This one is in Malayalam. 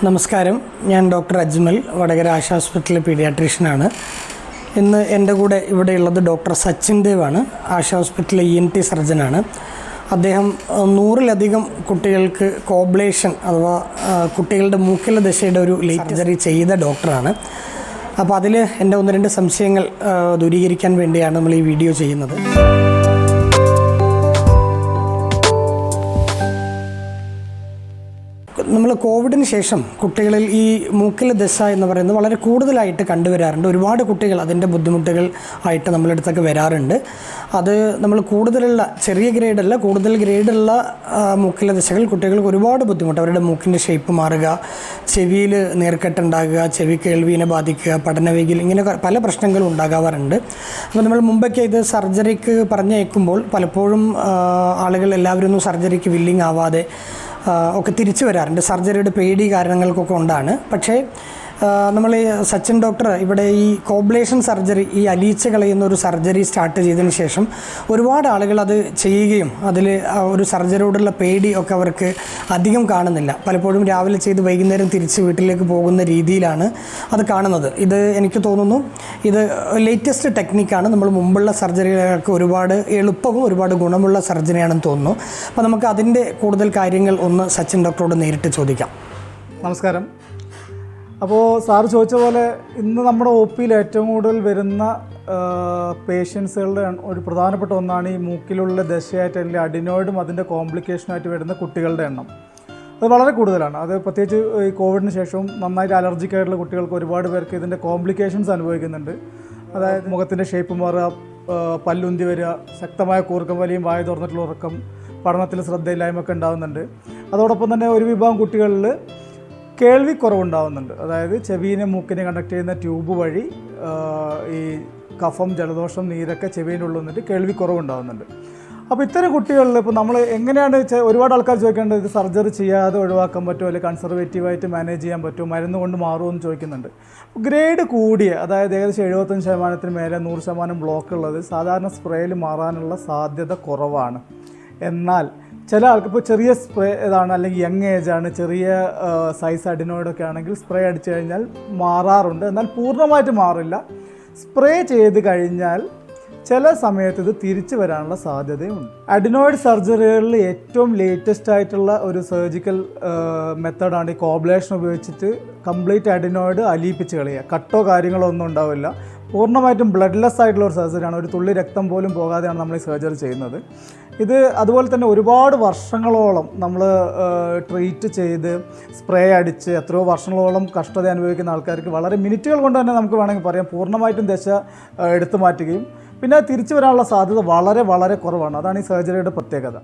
നമസ്കാരം, ഞാൻ ഡോക്ടർ അജ്മൽ, വടകര ആശ ഹോസ്പിറ്റലിലെ പീഡിയാട്രീഷ്യനാണ്. ഇന്ന് എൻ്റെ കൂടെ ഇവിടെയുള്ളത് ഡോക്ടർ സച്ചിൻ ദേവാണ്, ആശ ഹോസ്പിറ്റലിലെ ENT സർജനാണ്. അദ്ദേഹം 100-ലധികം കുട്ടികൾക്ക് കോബ്ലേഷൻ അഥവാ കുട്ടികളുടെ മൂക്കിലെ ദശയുടെ ഒരു സർജറി ചെയ്ത ഡോക്ടറാണ്. അപ്പോൾ അതിൽ എൻ്റെ 1-2 സംശയങ്ങൾ ദൂരീകരിക്കാൻ വേണ്ടിയാണ് നമ്മൾ ഈ വീഡിയോ ചെയ്യുന്നത്. നമ്മൾ കോവിഡിന് ശേഷം കുട്ടികളിൽ ഈ മൂക്കിലെ ദശ എന്ന് പറയുന്നത് വളരെ കൂടുതലായിട്ട് കണ്ടുവരാറുണ്ട്. ഒരുപാട് കുട്ടികൾ അതിൻ്റെ ബുദ്ധിമുട്ടുകൾ ആയിട്ട് നമ്മളടുത്തൊക്കെ വരാറുണ്ട്. അത് നമ്മൾ കൂടുതലുള്ള ചെറിയ ഗ്രേഡല്ല, കൂടുതൽ ഗ്രേഡുള്ള മൂക്കിലെ ദശകൾ കുട്ടികൾക്ക് ഒരുപാട് ബുദ്ധിമുട്ട്. അവരുടെ മൂക്കിൻ്റെ ഷേപ്പ് മാറുക, ചെവിയിൽ നീർക്കെട്ടുണ്ടാകുക, ചെവി കേൾവിനെ ബാധിക്കുക, പഠനവേഗിയിൽ, ഇങ്ങനെ പല പ്രശ്നങ്ങളും ഉണ്ടാകാറുണ്ട്. അപ്പോൾ നമ്മൾ മുമ്പൊക്കെ ഇത് സർജറിക്ക് പറഞ്ഞയക്കുമ്പോൾ പലപ്പോഴും ആളുകൾ എല്ലാവരും ഒന്നും സർജറിക്ക് വില്ലിങ് ആവാതെ ഒക്കെ തിരിച്ചു വരാറുണ്ട്. സർജറിയുടെ പേടി കാരണങ്ങൾക്കൊക്കെ കൊണ്ടാണ്. പക്ഷേ നമ്മൾ സച്ചിൻ ഡോക്ടർ ഇവിടെ ഈ കോബ്ലേഷൻ സർജറി, ഈ അലിയിച്ച് കളയുന്ന ഒരു സർജറി സ്റ്റാർട്ട് ചെയ്തതിന് ശേഷം ഒരുപാട് ആളുകൾ അത് ചെയ്യുകയും അതിൽ ഒരു സർജറിയോടുള്ള പേടി ഒക്കെ അവർക്ക് അധികം കാണുന്നില്ല. പലപ്പോഴും രാവിലെ ചെയ്ത് വൈകുന്നേരം തിരിച്ച് വീട്ടിലേക്ക് പോകുന്ന രീതിയിലാണ് അത് കാണുന്നത്. ഇത് എനിക്ക് തോന്നുന്നു ഇത് ലേറ്റസ്റ്റ് ടെക്നിക്കാണ്. നമ്മൾ മുമ്പുള്ള സർജറികൾക്ക് ഒരുപാട് എളുപ്പവും ഒരുപാട് ഗുണമുള്ള സർജറിയാണെന്ന് തോന്നുന്നു. അപ്പോൾ നമുക്ക് അതിൻ്റെ കൂടുതൽ കാര്യങ്ങൾ ഒന്ന് സച്ചിൻ ഡോക്ടറോട് നേരിട്ട് ചോദിക്കാം. നമസ്കാരം. അപ്പോൾ സാറ് ചോദിച്ച പോലെ ഇന്ന് നമ്മുടെ OPയിൽ ഏറ്റവും കൂടുതൽ വരുന്ന പേഷ്യൻസുകളുടെ ഒരു പ്രധാനപ്പെട്ട ഒന്നാണ് ഈ മൂക്കിലുള്ള ദശയായിട്ട് അല്ലെങ്കിൽ അഡിനോയിഡും അതിൻ്റെ കോംപ്ലിക്കേഷനായിട്ട് വരുന്ന കുട്ടികളുടെ എണ്ണം. അത് വളരെ കൂടുതലാണ്. അത് പ്രത്യേകിച്ച് ഈ കോവിഡിന് ശേഷവും നന്നായിട്ട് അലർജിക്കായിട്ടുള്ള കുട്ടികൾക്ക് ഒരുപാട് പേർക്ക് ഇതിൻ്റെ കോംപ്ലിക്കേഷൻസ് അനുഭവിക്കുന്നുണ്ട്. അതായത് മുഖത്തിൻ്റെ ഷേപ്പ് മാറുക, പല്ലുന്തി വരിക, ശക്തമായ കൂർക്കം വലിയും വായ തുറന്നിട്ടുള്ള ഉറക്കം, പഠനത്തിൽ ശ്രദ്ധയില്ലായ്മയൊക്കെ ഉണ്ടാകുന്നുണ്ട്. അതോടൊപ്പം തന്നെ ഒരു വിഭാഗം കുട്ടികളിൽ കേൾവി കുറവുണ്ടാകുന്നുണ്ട്. അതായത് ചെവിനെ മൂക്കിനെ കണക്ട് ചെയ്യുന്ന ട്യൂബ് വഴി ഈ കഫം, ജലദോഷം, നീരൊക്കെ ചെവിൻ്റെ ഉള്ളിൽ നിന്നിട്ട് കേൾവി കുറവുണ്ടാകുന്നുണ്ട്. അപ്പോൾ ഇത്തരം കുട്ടികളിൽ ഇപ്പോൾ നമ്മൾ എങ്ങനെയാണ് ഒരുപാട് ആൾക്കാർ ചോദിക്കേണ്ടത്, ഇത് സർജറി ചെയ്യാതെ ഒഴിവാക്കാൻ പറ്റുമോ, അല്ലെങ്കിൽ കൺസർവേറ്റീവായിട്ട് മാനേജ് ചെയ്യാൻ പറ്റുമോ, മരുന്ന് കൊണ്ട് മാറുമോ എന്ന് ചോദിക്കുന്നുണ്ട്. ഗ്രേഡ് കൂടിയ, അതായത് ഏകദേശം 75% മേലെ 100% ബ്ലോക്ക് ഉള്ളത് സാധാരണ സ്പ്രേയിൽ മാറാനുള്ള സാധ്യത കുറവാണ്. എന്നാൽ ചില ആൾക്ക് ഇപ്പോൾ ചെറിയ സ്പ്രേ ഇതാണ്, അല്ലെങ്കിൽ യങ് ഏജാണ്, ചെറിയ സൈസ് അഡിനോയിഡൊക്കെ ആണെങ്കിൽ സ്പ്രേ അടിച്ചു കഴിഞ്ഞാൽ മാറാറുണ്ട്. എന്നാൽ പൂർണ്ണമായിട്ട് മാറില്ല. സ്പ്രേ ചെയ്ത് കഴിഞ്ഞാൽ ചില സമയത്ത് ഇത് തിരിച്ചു വരാനുള്ള സാധ്യതയുണ്ട്. അഡിനോയിഡ് സർജറികളിൽ ഏറ്റവും ലേറ്റസ്റ്റ് ആയിട്ടുള്ള ഒരു സർജിക്കൽ മെത്തേഡാണ് ഈ കോബ്ലേഷൻ ഉപയോഗിച്ചിട്ട് കംപ്ലീറ്റ് അഡിനോയിഡ് അലിയിപ്പിച്ച് കളയുക. കട്ടോ കാര്യങ്ങളോ ഒന്നും ഉണ്ടാവില്ല. പൂർണ്ണമായിട്ടും ബ്ലഡ്ലെസ് ആയിട്ടുള്ള ഒരു സർജറിയാണ്. ഒരു തുള്ളി രക്തം പോലും പോകാതെയാണ് നമ്മൾ ഈ സർജറി ചെയ്യുന്നത്. ഇത് അതുപോലെ തന്നെ ഒരുപാട് വർഷങ്ങളോളം നമ്മൾ ട്രീറ്റ് ചെയ്ത് സ്പ്രേ അടിച്ച് എത്രയോ വർഷങ്ങളോളം കഷ്ടത അനുഭവിക്കുന്ന ആൾക്കാർക്ക് വളരെ മിനിറ്റുകൾ കൊണ്ട് തന്നെ നമുക്ക് വേണമെങ്കിൽ പറയാം പൂർണ്ണമായിട്ടും ദശ എടുത്തു മാറ്റുകയും പിന്നെ തിരിച്ചു വരാനുള്ള സാധ്യത വളരെ വളരെ കുറവാണ്. അതാണ് ഈ സർജറിയുടെ പ്രത്യേകത.